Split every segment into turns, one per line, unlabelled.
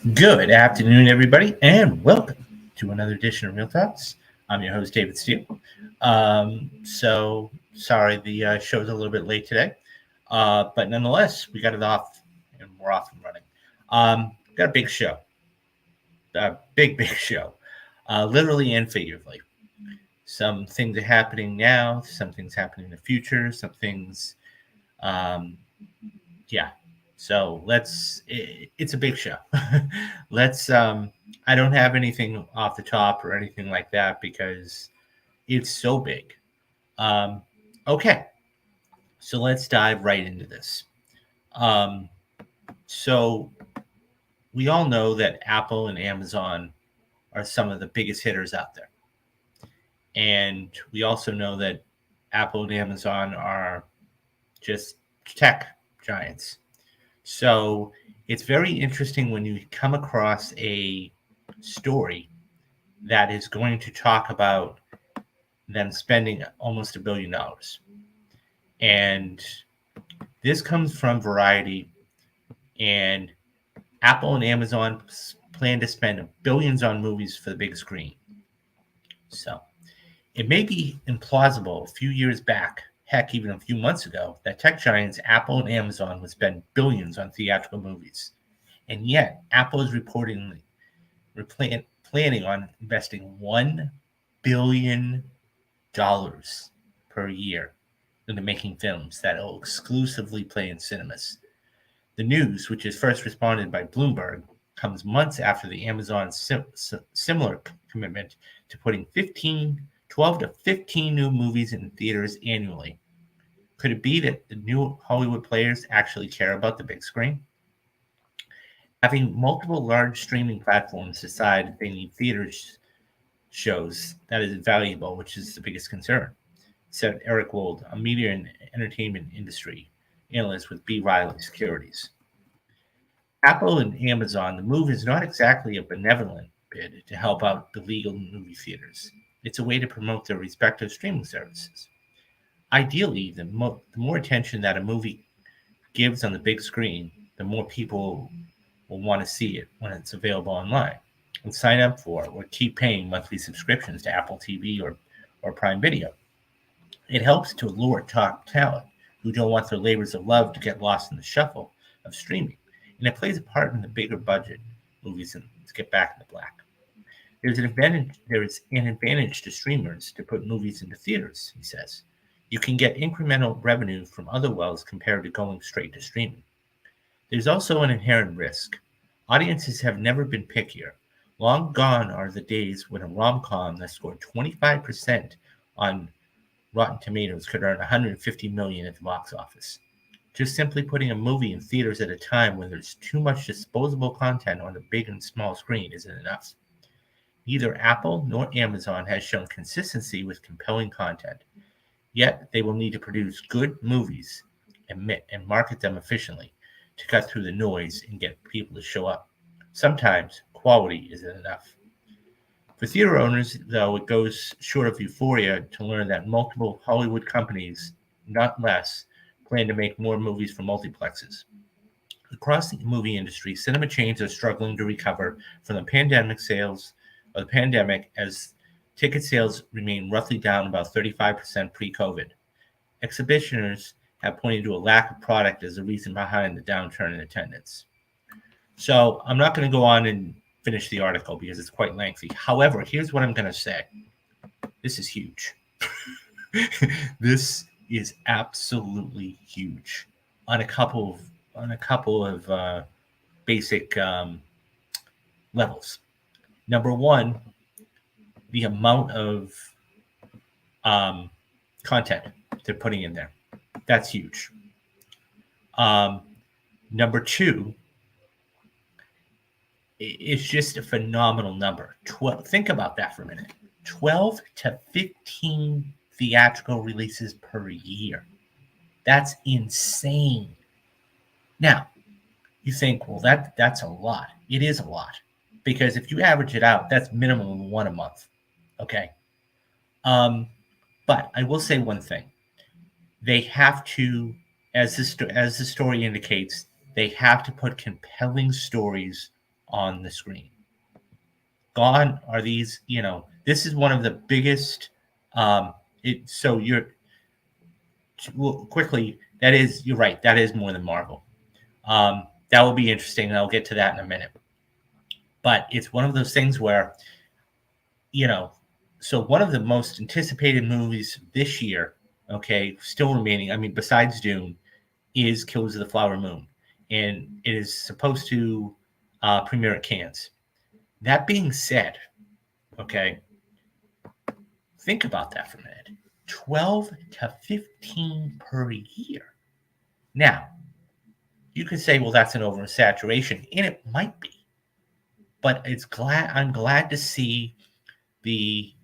Good afternoon, everybody, and welcome to another edition of Real Talks. I'm your host, David Steele. Sorry the show's a little bit late today, but nonetheless, we got it off and we're off and running. Got a big show, a big show, literally and figuratively. Some things are happening now, some things happening in the future, some things, um, yeah. So it's a big show. let's, I don't have anything off the top or anything like that because it's so big. Um, okay. So let's dive right into this. Um, so we all know that Apple and Amazon are some of the biggest hitters out there. And we also know that Apple and Amazon are just tech giants. So it's very interesting when you come across a story that is going to talk about them spending almost $1 billion. And this comes from Variety, and Apple and Amazon plan to spend billions on movies for the big screen. So it may be implausible a few years back, heck, even a few months ago, that tech giants Apple and Amazon would spend billions on theatrical movies. And yet, Apple is reportedly planning on investing $1 billion per year into making films that will exclusively play in cinemas. The news, which is first responded by Bloomberg, comes months after the Amazon's similar commitment to putting 12 to 15 new movies in theaters annually. Could it be that the new Hollywood players actually care about the big screen? Having multiple large streaming platforms decide they need theaters shows that is valuable, which is the biggest concern, said Eric Wold, a media and entertainment industry analyst with B. Riley Securities. Apple and Amazon, the move is not exactly a benevolent bid to help out the legal movie theaters. It's a way to promote their respective streaming services. Ideally, the more attention that a movie gives on the big screen, the more people will want to see it when it's available online and sign up for it or keep paying monthly subscriptions to Apple TV or Prime Video. It helps to lure top talent who don't want their labors of love to get lost in the shuffle of streaming, and it plays a part in the bigger budget movies and to get back in the black. There is an advantage to streamers to put movies into theaters, he says. You can get incremental revenue from other wells compared to going straight to streaming. There's also an inherent risk. Audiences have never been pickier. Long gone are the days when a rom-com that scored 25% on Rotten Tomatoes could earn $150 million at the box office. Just simply putting a movie in theaters at a time when there's too much disposable content on the big and small screen isn't enough. Neither Apple nor Amazon has shown consistency with compelling content. Yet they will need to produce good movies and market them efficiently to cut through the noise and get people to show up. Sometimes quality isn't enough. For theater owners, though, it goes short of euphoria to learn that multiple Hollywood companies, not less, plan to make more movies for multiplexes. Across the movie industry, cinema chains are struggling to recover from the pandemic as ticket sales remain roughly down about 35% pre-COVID. Exhibitionists have pointed to a lack of product as the reason behind the downturn in attendance. So I'm not going to go on and finish the article because it's quite lengthy. However, here's what I'm going to say. This is huge. This is absolutely huge on a couple of basic levels. Number one, the amount of content they're putting in there. That's huge. Number two, it's just a phenomenal number. Think about that for a minute. 12 to 15 theatrical releases per year. That's insane. Now, you think, well, that's a lot. It is a lot. Because if you average it out, that's minimum one a month. Okay. But I will say one thing. They have to, as the story indicates, they have to put compelling stories on the screen. Gone are these, this is one of the biggest. So quickly, you're right, that is more than Marvel. That will be interesting, and I'll get to that in a minute. But it's one of those things where, so one of the most anticipated movies this year, okay, still remaining, I mean, besides Dune, is Killers of the Flower Moon. And it is supposed to premiere at Cannes. That being said, okay, think about that for a minute. 12 to 15 per year. Now, you could say, well, that's an oversaturation, and it might be. But I'm glad to see the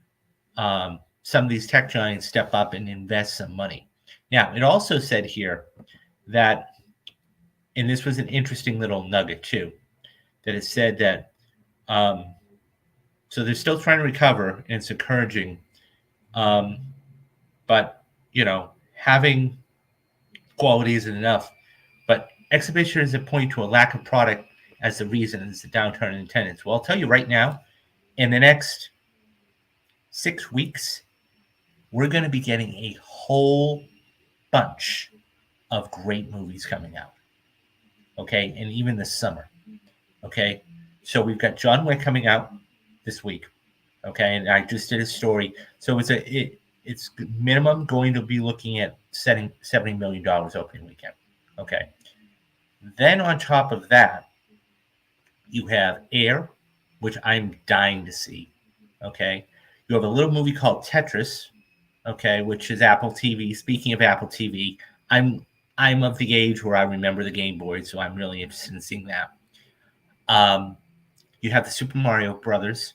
some of these tech giants step up and invest some money. Now, it also said here that, and this was an interesting little nugget too, that it said that so they're still trying to recover, and it's encouraging. But having quality isn't enough. But exhibitors have pointed to a lack of product as the reason is the downturn in attendance. Well, I'll tell you right now, in the next 6 weeks, we're going to be getting a whole bunch of great movies coming out. Okay, and even this summer. Okay, so we've got John Wick coming out this week. Okay, and I just did a story. So it's minimum going to be looking at setting $70 million opening weekend. Okay, then on top of that, you have Air, which I'm dying to see. Okay, you have a little movie called Tetris. Okay, which is Apple TV. Speaking of Apple TV, I'm of the age where I remember the Game Boy, so I'm really interested in seeing that. You have the Super Mario Brothers.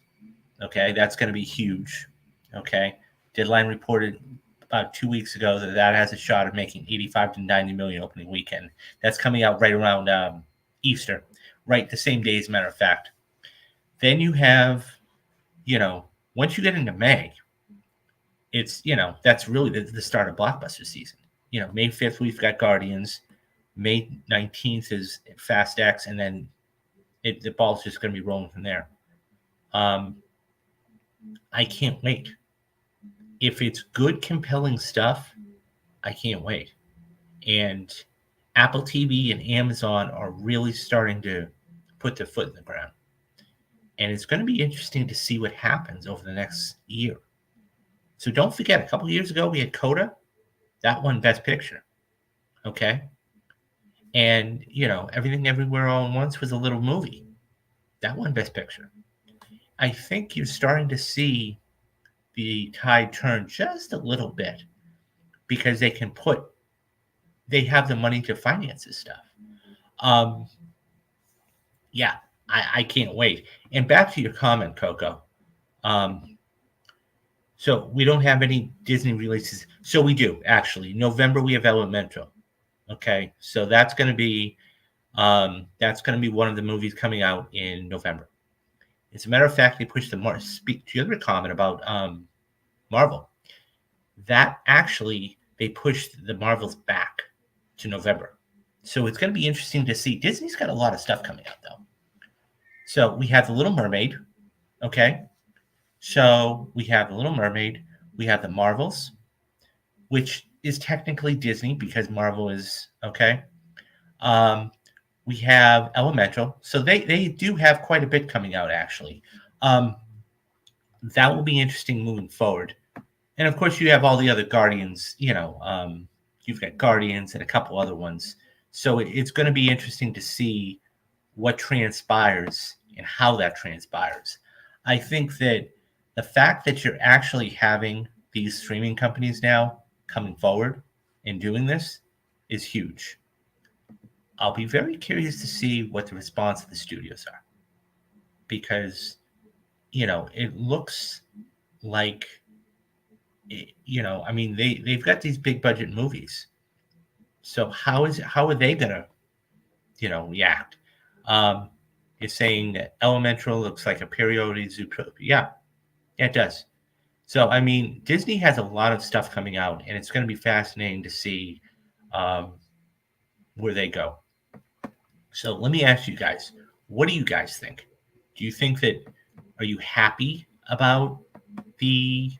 Okay, that's going to be huge. Okay, Deadline reported about 2 weeks ago that has a shot of making 85 to 90 million opening weekend. That's coming out right around Easter, right the same day, as a matter of fact. Then you have, once you get into May, it's, that's really the start of blockbuster season. May 5th, we've got Guardians. May 19th is Fast X, and then the ball's just going to be rolling from there. I can't wait. If it's good, compelling stuff, I can't wait. And Apple TV and Amazon are really starting to put their foot in the ground. And it's going to be interesting to see what happens over the next year. So don't forget, a couple of years ago, we had Coda. That won Best Picture. Okay? And, Everything Everywhere All at Once was a little movie. That won Best Picture. I think you're starting to see the tide turn just a little bit because they have the money to finance this stuff. Yeah, I can't wait. And back to your comment, Coco. So we don't have any Disney releases. So we do, actually. November, we have Elemental. Okay, so that's going to be one of the movies coming out in November. As a matter of fact, they pushed speak to your other comment about Marvel. That actually, they pushed the Marvels back to November. So it's going to be interesting to see. Disney's got a lot of stuff coming out, though. So we have The Little Mermaid. Okay. So we have The Little Mermaid. We have the Marvels, which is technically Disney because Marvel is, okay. We have Elemental. So they do have quite a bit coming out, actually. That will be interesting moving forward. And, of course, you have all the other Guardians. You've got Guardians and a couple other ones. So it's going to be interesting to see what transpires and how that transpires. I think that the fact that you're actually having these streaming companies now coming forward and doing this is huge. I'll be very curious to see what the response of the studios are. Because, it looks like, they've got these big budget movies. So how are they going to, react? You're saying that Elemental looks like a periodic Zootopia. Yeah, it does. So, Disney has a lot of stuff coming out, and it's going to be fascinating to see where they go. So let me ask you guys, what do you guys think? Do you think that, are you happy about the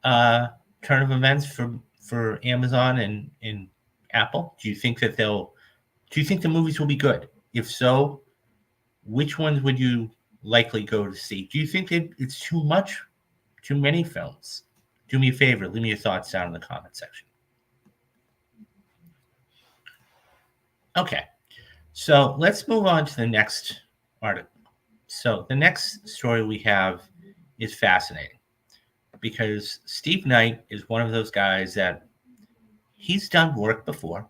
turn of events for Amazon and Apple? Do you think that do you think the movies will be good? If so, which ones would you likely go to see? Do you think that it's too many films? Do me a favor, leave me your thoughts down in the comment section. Okay, so let's move on to the next article. So the next story we have is fascinating because Steve Knight is one of those guys that he's done work before,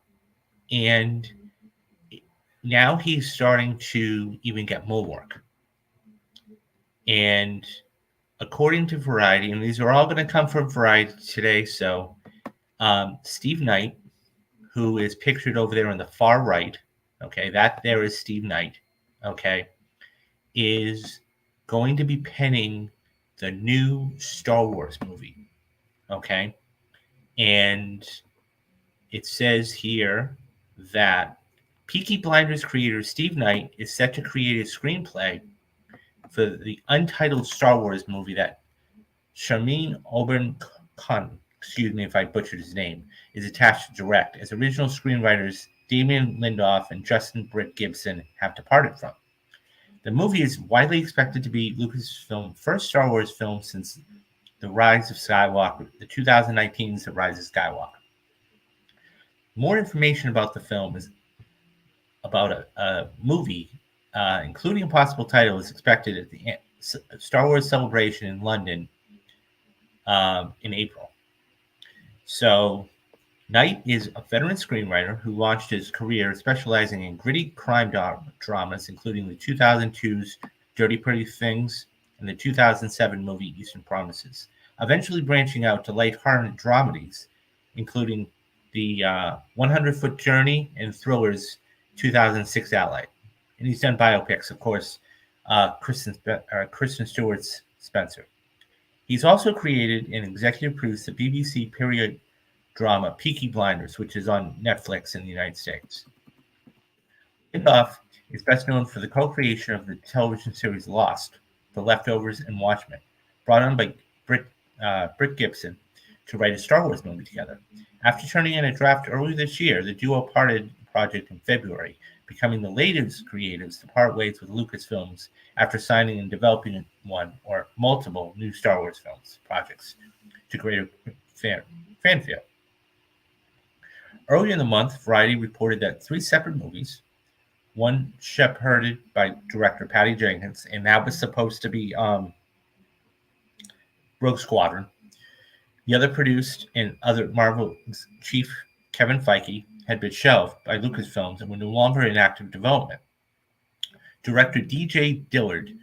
and now he's starting to even get more work. And according to Variety, and these are all going to come from Variety today, so Steve Knight, who is pictured over there on the far right, okay, that there is Steve Knight, okay, is going to be penning the new Star Wars movie, okay? And it says here that Peaky Blinders creator Steve Knight is set to create a screenplay for the untitled Star Wars movie that Sharmeen Obair-Khan, excuse me if I butchered his name, is attached to direct, as original screenwriters Damon Lindelof and Justin Britt Gibson have departed from. The movie is widely expected to be Lucasfilm's first Star Wars film since The Rise of Skywalker, the 2019's The Rise of Skywalker. More information about the film is about a movie, including a possible title, is expected at the Star Wars Celebration in London in April. So Knight is a veteran screenwriter who launched his career specializing in gritty crime dramas, including the 2002's Dirty Pretty Things and the 2007 movie Eastern Promises, eventually branching out to lighthearted dramedies, including the 100-Foot Journey and Thriller's 2006 Ally. And he's done biopics, of course, Kristen Stewart's Spencer. He's also created and executive produced the BBC period drama Peaky Blinders, which is on Netflix in the United States. Lindelof is best known for the co-creation of the television series Lost, The Leftovers, and Watchmen, brought on by Britt Gibson to write a Star Wars movie together. After turning in a draft earlier this year, the duo parted project in February, becoming the latest creatives to part ways with Lucasfilms after signing and developing one or multiple new Star Wars films projects to greater fanfare. Earlier in the month, Variety reported that 3 separate movies, one shepherded by director Patty Jenkins, and that was supposed to be Rogue Squadron. The other produced and other Marvel chief Kevin Feige had been shelved by Lucasfilms and were no longer in active development. Director D.J. Dillard,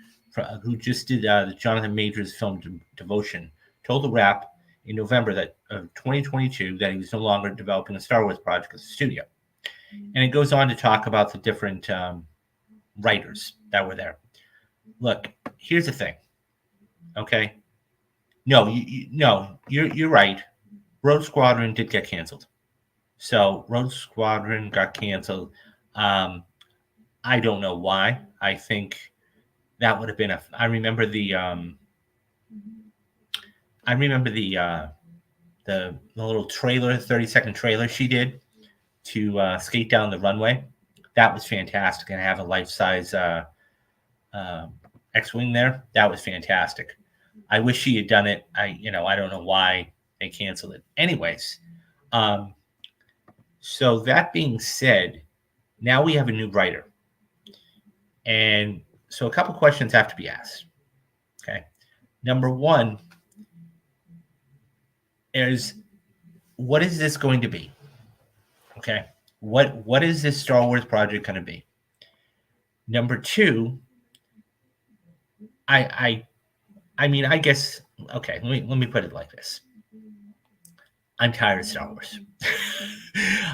who just did the Jonathan Majors film Devotion, told The Wrap in November of 2022 that he was no longer developing a Star Wars project at the studio. And it goes on to talk about the different writers that were there. Look, here's the thing, okay? No, you're right. Rogue Squadron did get canceled. So Rogue Squadron got canceled. I don't know why. I think that would have been I remember the little trailer, 30-second trailer she did to skate down the runway. That was fantastic, and have a life-size X-wing there. That was fantastic. I wish she had done it. I don't know why they canceled it. Anyways, so that being said, now we have a new writer. And so a couple questions have to be asked. Okay. Number one is, what is this going to be? Okay. What is this Star Wars project going to be? Number two, I guess, okay, let me put it like this. I'm tired of Star Wars.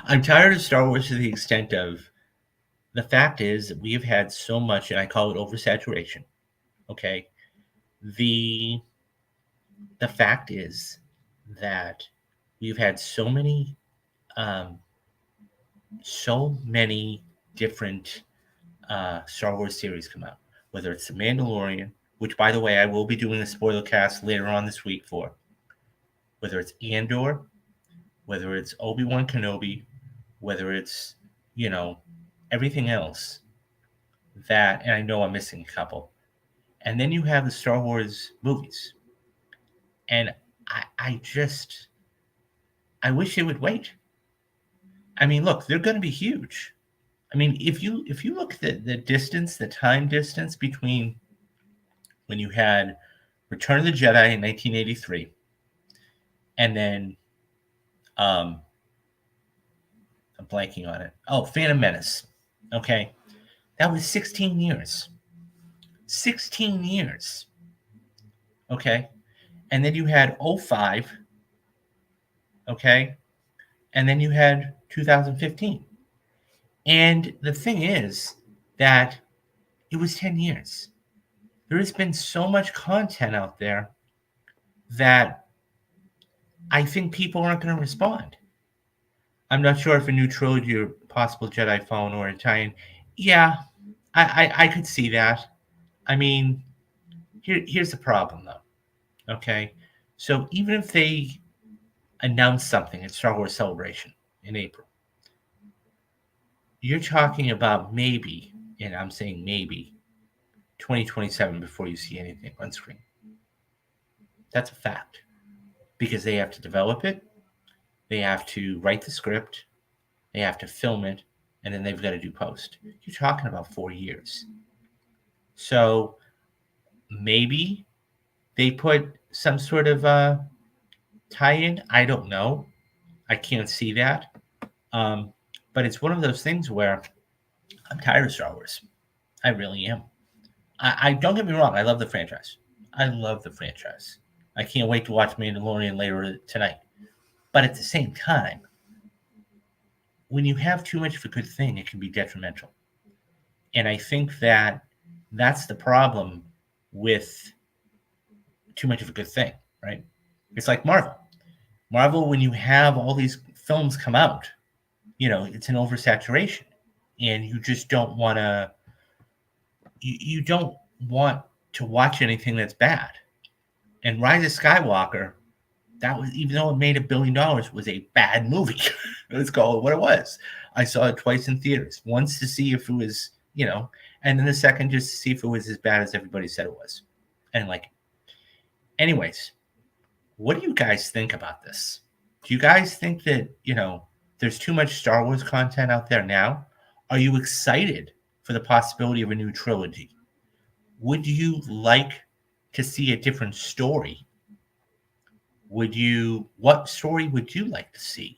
I'm tired of Star Wars to the extent of, the fact is that we have had so much, and I call it oversaturation. Okay. The fact is that we've had so many different Star Wars series come out. whether it's The Mandalorian, which, by the way, I will be doing a spoiler cast later on this week for, whether it's Andor, whether it's Obi-Wan Kenobi, whether it's, everything else that, and I know I'm missing a couple. And then you have the Star Wars movies. And I wish they would wait. I mean, look, they're going to be huge. I mean, if you look at the distance, the time distance between when you had Return of the Jedi in 1983 and then I'm blanking on it. Oh, Phantom Menace. Okay. That was 16 years. 16 years. Okay. And then you had 05. Okay. And then you had 2015. And the thing is that it was 10 years. There has been so much content out there that I think people aren't going to respond. I'm not sure if a new trilogy or possible Jedi Fallen or Italian. Yeah, I could see that. I mean, here's the problem, though. Okay, so even if they announce something at Star Wars Celebration in April, you're talking about maybe, and I'm saying maybe, 2027 before you see anything on screen. That's a fact. Because they have to develop it, they have to write the script, they have to film it, and then they've got to do post. You're talking about 4 years. So maybe they put some sort of tie-in. I don't know. I can't see that. But it's one of those things where I'm tired of Star Wars. I really am. I don't get me wrong. I love the franchise. I love the franchise. I can't wait to watch Mandalorian later tonight. But at the same time, when you have too much of a good thing, it can be detrimental. And I think that that's the problem with too much of a good thing, right? It's like Marvel. Marvel, when you have all these films come out, it's an oversaturation. And you just don't want to, you don't want to watch anything that's bad. And Rise of Skywalker, that was, even though it made $1 billion, was a bad movie. Let's call it what it was. I saw it twice in theaters. Once to see if it was, and then the second just to see if it was as bad as everybody said it was. And anyways, what do you guys think about this? Do you guys think that, there's too much Star Wars content out there now? Are you excited for the possibility of a new trilogy? Would you like to see a different story? What story would you like to see?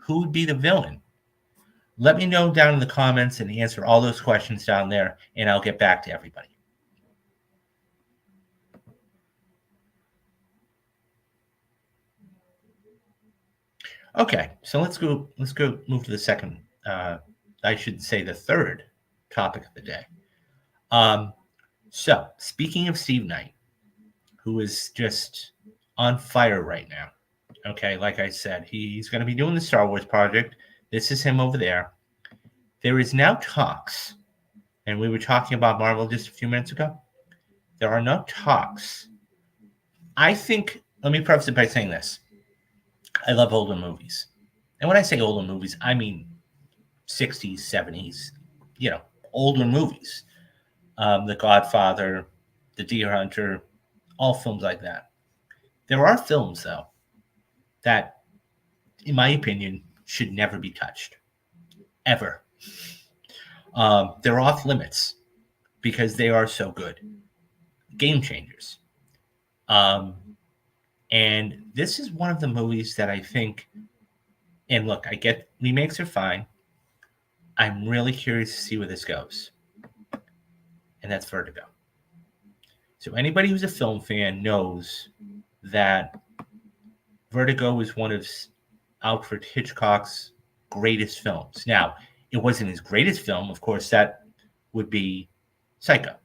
Who would be the villain? Let me know down in the comments and answer all those questions down there, and I'll get back to everybody. Okay, so let's go move to the second, I should say the third topic of the day. So speaking of Steve Knight, who is just on fire right now. Okay, like I said, he's going to be doing the Star Wars project. This is him over there. There is now talks, and we were talking about Marvel just a few minutes ago. There are now talks. I think, let me preface it by saying this. I love older movies. And when I say older movies, I mean 60s, 70s, older movies. The Godfather, The Deer Hunter, all films like that. There are films, though, that, in my opinion, should never be touched. Ever. They're off limits because they are so good. Game changers. And this is one of the movies that I think, and look, I get remakes are fine. I'm really curious to see where this goes. And that's Vertigo. So anybody who's a film fan knows that Vertigo is one of Alfred Hitchcock's greatest films. Now, it wasn't his greatest film. Of course, that would be Psycho.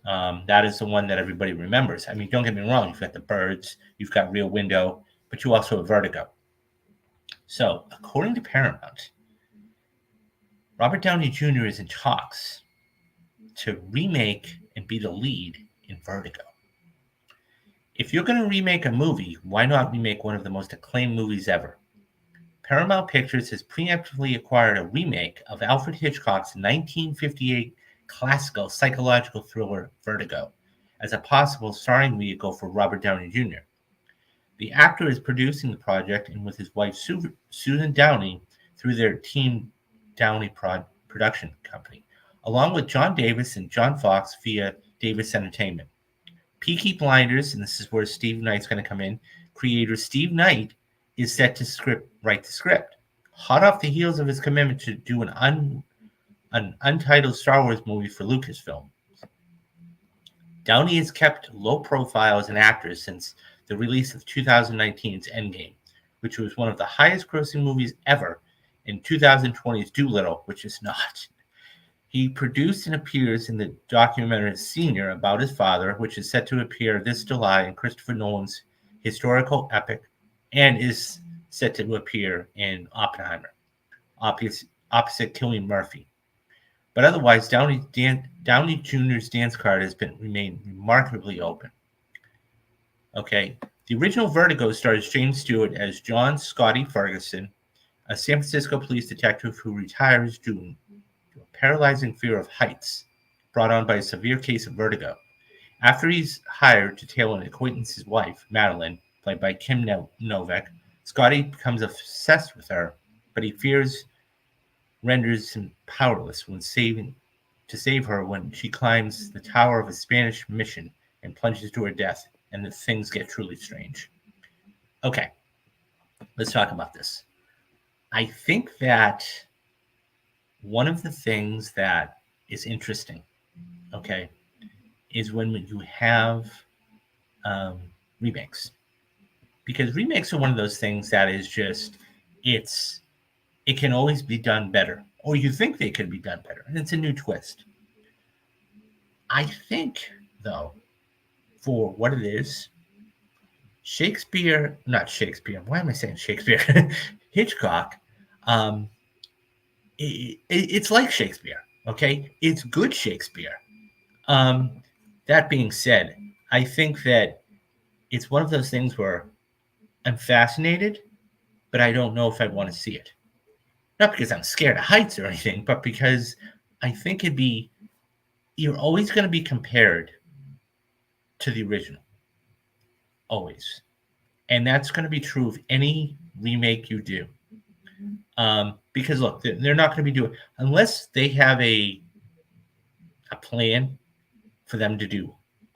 That is the one that everybody remembers. I mean, don't get me wrong. You've got The Birds, you've got Rear Window, but you also have Vertigo. So, according to Paramount, Robert Downey Jr. is in talks to remake and be the lead in Vertigo. If you're going to remake a movie, why not remake one of the most acclaimed movies ever? Paramount Pictures has preemptively acquired a remake of Alfred Hitchcock's 1958 classical psychological thriller Vertigo as a possible starring vehicle for Robert Downey Jr. The actor is producing the project and with his wife Susan Downey through their Team Downey production company, along with John Davis and John Fox via Davis Entertainment. Peaky Blinders, and this is where Steve Knight's going to come in, creator Steve Knight is set to write the script. Hot off the heels of his commitment to do an untitled Star Wars movie for Lucasfilm. Downey has kept low profile as an actor since the release of 2019's Endgame, which was one of the highest grossing movies ever, and 2020's Dolittle, which is not. He produced and appears in the documentary Senior about his father, which is set to appear this July in Christopher Nolan's historical epic and is set to appear in Oppenheimer, opposite Cillian Murphy. But otherwise, Downey Jr.'s dance card has remained remarkably open. Okay, the original Vertigo stars James Stewart as John Scotty Ferguson, a San Francisco police detective who retires due to a paralyzing fear of heights brought on by a severe case of vertigo. After he's hired to tail an acquaintance's wife, Madeline, played by Kim Novak, Scotty becomes obsessed with her, but he fears renders him powerless to save her when she climbs the tower of a Spanish mission and plunges to her death, and the things get truly strange. Okay, let's talk about this. I think that one of the things that is interesting, okay, is when you have remakes. Because remakes are one of those things that is just, it can always be done better, or you think they could be done better, and it's a new twist. I think, though, for what it is, why am I saying Shakespeare? Hitchcock, it's like Shakespeare, okay? It's good Shakespeare. That being said, I think that it's one of those things where I'm fascinated, but I don't know if I want to see it. Not because I'm scared of heights or anything, but because I think you're always going to be compared to the original. Always. And that's going to be true of any remake you do. Because look, they're not going to be doing, unless they have a plan for them to do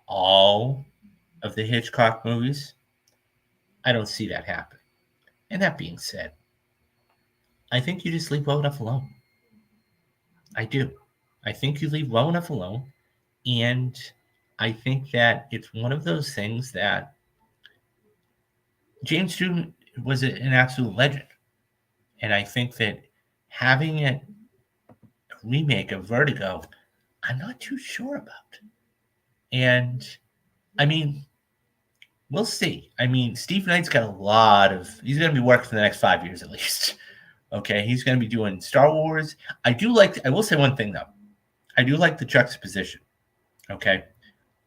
all of the Hitchcock movies, I don't see that happen. And that being said, I think you just leave well enough alone. I do. I think you leave well enough alone. And I think that it's one of those things that James Stewart was an absolute legend. And I think that having a remake of Vertigo, I'm not too sure about. And I mean, we'll see. I mean, Steve Knight's got he's going to be working for the next 5 years at least. Okay, he's going to be doing Star Wars. I will say one thing, though. I do like the juxtaposition. Okay,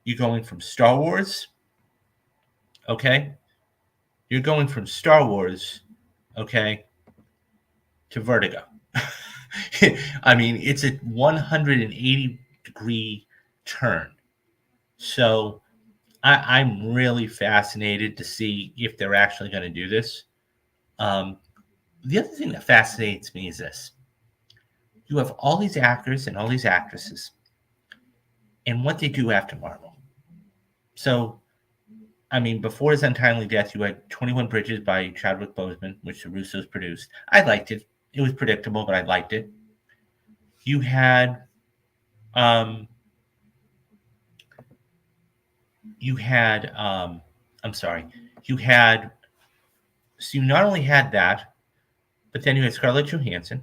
you're going from Star Wars. Okay, you're going from Star Wars, okay, to Vertigo. I mean, it's a 180-degree turn. So I'm really fascinated to see if they're actually going to do this. The other thing that fascinates me is this. You have all these actors and all these actresses and what they do after Marvel. So, I mean, before his untimely death, you had 21 Bridges by Chadwick Boseman, which the Russos produced. I liked it. It was predictable, but I liked it. You had, I'm sorry. So you not only had that, but then you had Scarlett Johansson,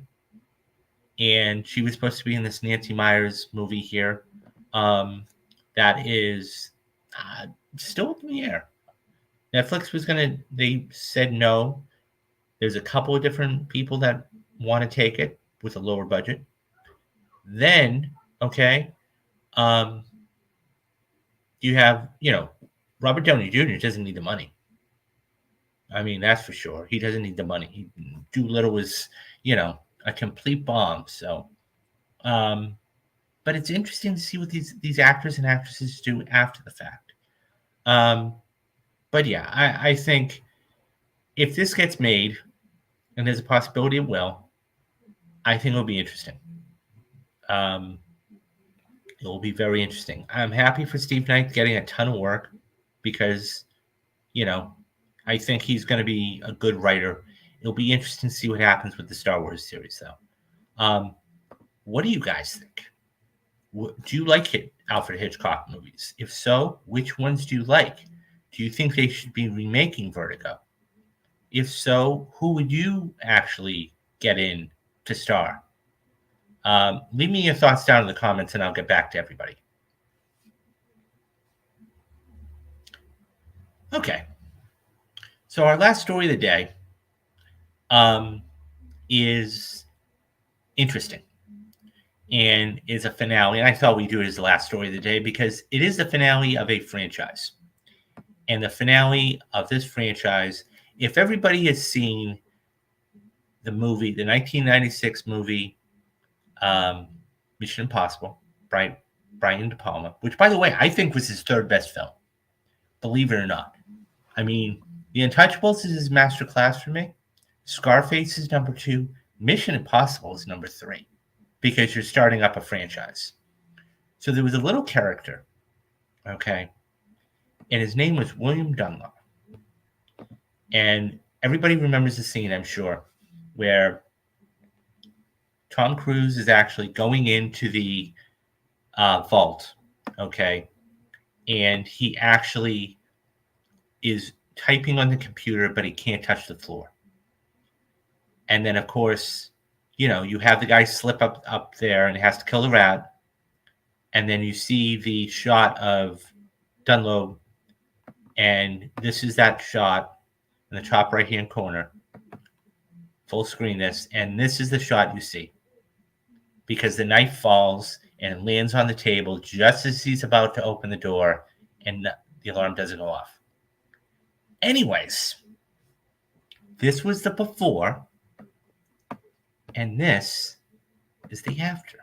and she was supposed to be in this Nancy Meyers movie here. That is still up in the air. Netflix they said no. There's a couple of different people that want to take it with a lower budget. Then, okay, You have, Robert Downey Jr. doesn't need the money. I mean, that's for sure. He doesn't need the money. Doolittle was, a complete bomb. So, but it's interesting to see what these actors and actresses do after the fact. But yeah, I think if this gets made, and there's a possibility it will, I think it'll be interesting. It will be very interesting. I'm happy for Steve Knight getting a ton of work because, I think he's going to be a good writer. It'll be interesting to see what happens with the Star Wars series, though. What do you guys think? Do you like Alfred Hitchcock movies? If so, which ones do you like? Do you think they should be remaking Vertigo? If so, who would you actually get in to star? Leave me your thoughts down in the comments and I'll get back to everybody. Okay. So our last story of the day is interesting and is a finale. And I thought we'd do it as the last story of the day because it is the finale of a franchise. And the finale of this franchise, if everybody has seen the movie, the 1996 movie, Mission Impossible, Brian De Palma, which, by the way, I think was his third best film. Believe it or not. I mean, The Untouchables is his masterclass for me. Scarface is number 2. Mission Impossible is number 3 because you're starting up a franchise. So there was a little character, okay, and his name was William Dunlop. And everybody remembers the scene, I'm sure, where Tom Cruise is actually going into the vault, okay, and he actually is typing on the computer, but he can't touch the floor. And then, of course, you have the guy slip up there and he has to kill the rat. And then you see the shot of Dunlop, and this is that shot in the top right-hand corner. Full screen this, and this is the shot you see. Because the knife falls and lands on the table just as he's about to open the door, and the alarm doesn't go off. Anyways, this was the before, and this is the after.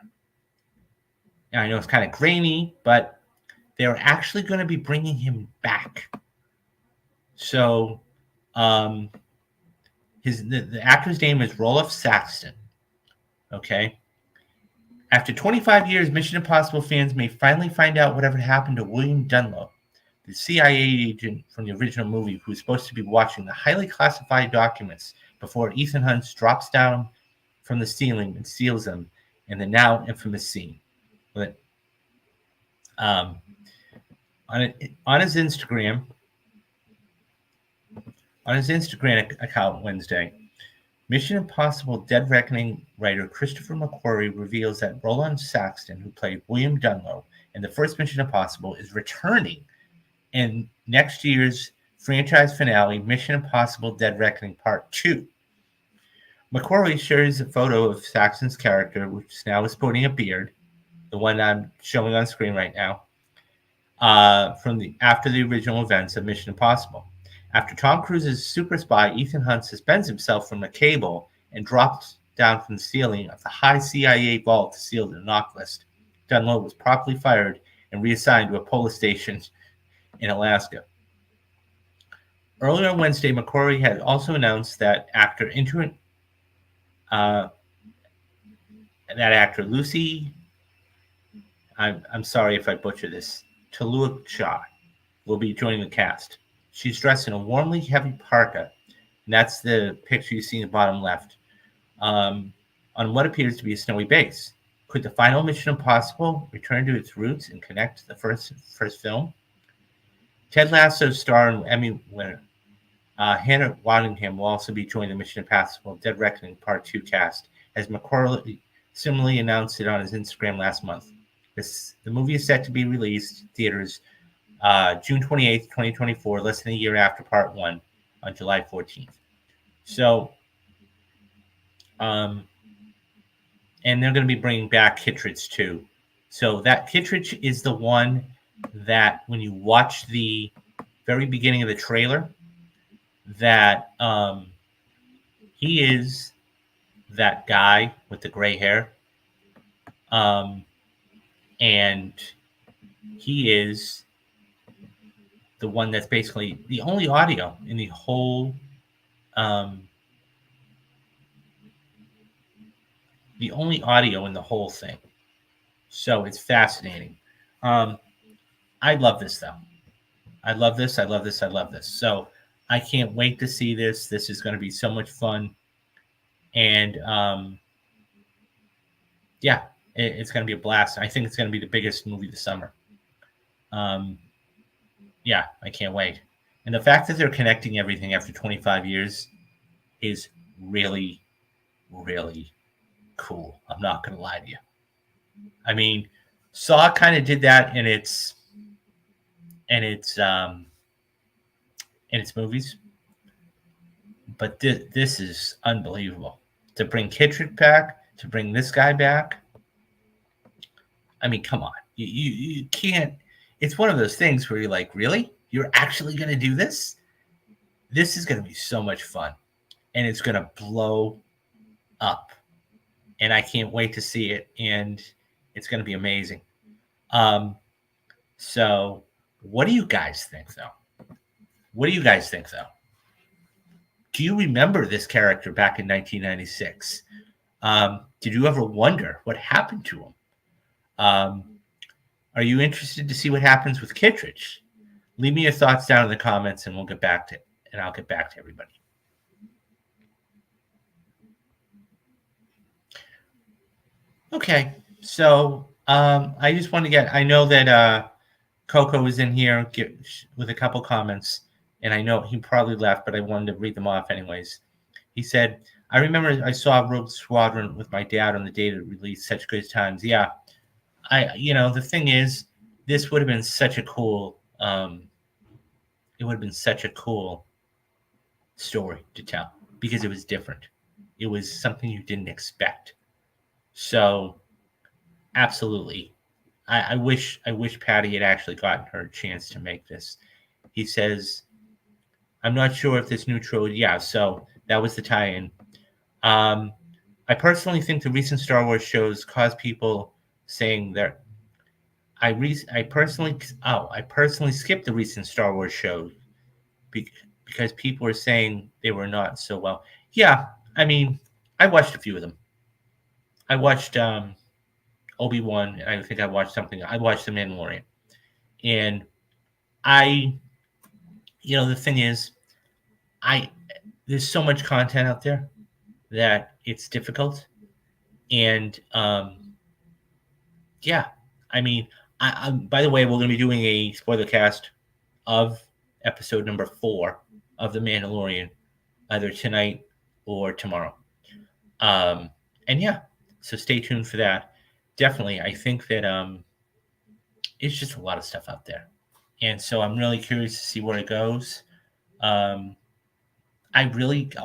Now, I know it's kind of grainy, but they're actually going to be bringing him back. So, the actor's name is Rolf Saxton. Okay. After 25 years, Mission Impossible fans may finally find out whatever happened to William Dunlop, the CIA agent from the original movie who was supposed to be watching the highly classified documents before Ethan Hunt drops down from the ceiling and steals them in the now infamous scene. But on his Instagram account Wednesday, Mission Impossible Dead Reckoning writer Christopher McQuarrie reveals that Roland Saxton, who played William Dunlop in the first Mission Impossible, is returning in next year's franchise finale, Mission Impossible Dead Reckoning Part 2. McQuarrie shares a photo of Saxton's character, which now is sporting a beard, the one I'm showing on screen right now, after the original events of Mission Impossible. After Tom Cruise's super spy, Ethan Hunt suspends himself from a cable and drops down from the ceiling of the high CIA vault to seal the knock list. Dunlop was promptly fired and reassigned to a police station in Alaska. Earlier on Wednesday, McQuarrie had also announced that actor Lucy, I'm sorry if I butcher this, Taluk Shah, will be joining the cast. She's dressed in a warmly heavy parka, and that's the picture you see in the bottom left, on what appears to be a snowy base. Could the final Mission Impossible return to its roots and connect to the first film? Ted Lasso star and Emmy winner Hannah Waddingham will also be joining the Mission Impossible Dead Reckoning Part 2 cast, as McQuarrie similarly announced it on his Instagram last month. The movie is set to be released in theaters June 28th, 2024, less than a year after Part 1 on July 14th. So, and they're going to be bringing back Kittredge too. So that Kittredge is the one that when you watch the very beginning of the trailer, that he is that guy with the gray hair, um, and he is the one that's basically the only audio in the whole um, thing. So it's fascinating. Um, I love this though. I love this. I love this. I love this. So I can't wait to see this. This is going to be so much fun, and yeah, it's going to be a blast. I think it's going to be the biggest movie this summer. Um, yeah, I can't wait. And the fact that they're connecting everything after 25 years is really, really cool. I'm not going to lie to you. I mean, Saw kind of did that in its movies, but this is unbelievable. To bring Kittredge back, to bring this guy back. I mean, come on. You can't. It's one of those things where you're like, really? You're actually going to do this? This is going to be so much fun, and it's going to blow up. And I can't wait to see it, and it's going to be amazing. So what do you guys think, though? What do you guys think, though? Do you remember this character back in 1996? Did you ever wonder what happened to him? Are you interested to see what happens with Kittredge? Leave me your thoughts down in the comments, and we'll get back to it. And I'll get back to everybody. Okay, so I just want to get. I know that Coco was in here with a couple comments, and I know he probably left, but I wanted to read them off anyways. He said, "I remember I saw Rogue Squadron with my dad on the day it released. Such good times. Yeah, the thing is, this would have been such a cool. It would have been such a cool story to tell because it was different. It was something you didn't expect. So, absolutely, I wish Patty had actually gotten her a chance to make this." He says, "I'm not sure if this new trilogy." Yeah, so that was the tie-in. I personally think the recent Star Wars shows cause people saying that I personally skipped the recent Star Wars shows because people were saying they were not so well. Yeah, I mean, I watched a few of them. I watched Obi-Wan, and I think I watched something. I watched The Mandalorian, and the thing is, there's so much content out there that it's difficult, and yeah, I mean, by the way, we're going to be doing a spoiler cast of episode number 4 of The Mandalorian, either tonight or tomorrow. And yeah, so stay tuned for that. Definitely, I think that it's just a lot of stuff out there, and so I'm really curious to see where it goes. I'll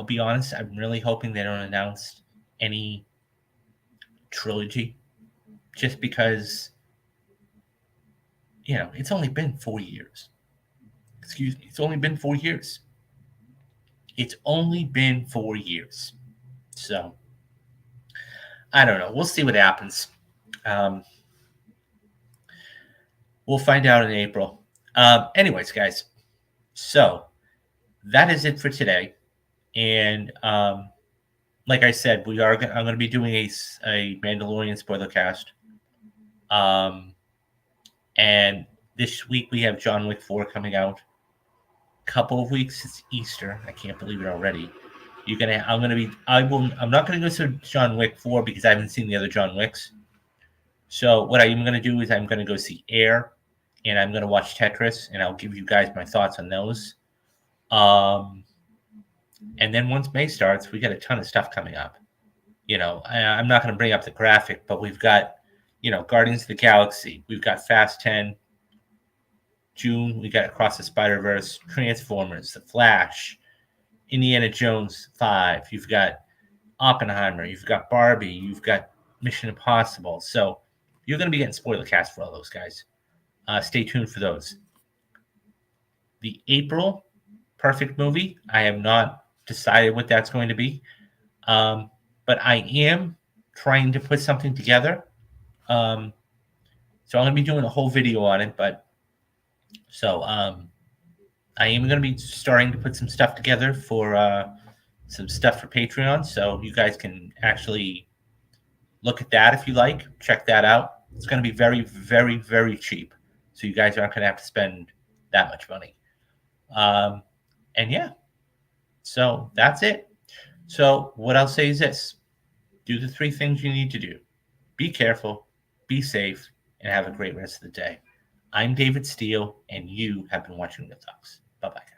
be honest, I'm really hoping they don't announce any trilogy, just because it's only been 4 years. Excuse me, it's only been 4 years. It's only been 4 years. So I don't know. We'll see what happens. We'll find out in April. Anyways, guys, so that is it for today. And like I said, I'm going to be doing a Mandalorian spoiler cast. And this week we have John Wick 4 coming out. Couple of weeks, it's Easter. I can't believe it already. I'm not going to go to John Wick 4 because I haven't seen the other John Wicks. So what I'm going to do is I'm going to go see Air, and I'm going to watch Tetris, and I'll give you guys my thoughts on those. And then once May starts, we got a ton of stuff coming up. I'm not going to bring up the graphic, but we've got, Guardians of the Galaxy. We've got Fast 10. June, we got Across the Spider-Verse, Transformers, The Flash, Indiana Jones 5. You've got Oppenheimer. You've got Barbie. You've got Mission Impossible. So you're going to be getting spoiler cast for all those guys. Stay tuned for those. The April Perfect movie, I have not decided what that's going to be. But I am trying to put something together. So I'm going to be doing a whole video on it. But so I am going to be starting to put some stuff together for some stuff for Patreon. So you guys can actually look at that if you like. Check that out. It's going to be very, very, very cheap. So you guys aren't going to have to spend that much money. And yeah, so that's it. So what I'll say is this: do the 3 things you need to do. Be careful, be safe, and have a great rest of the day. I'm David Steele, and you have been watching The Tux. Bye-bye.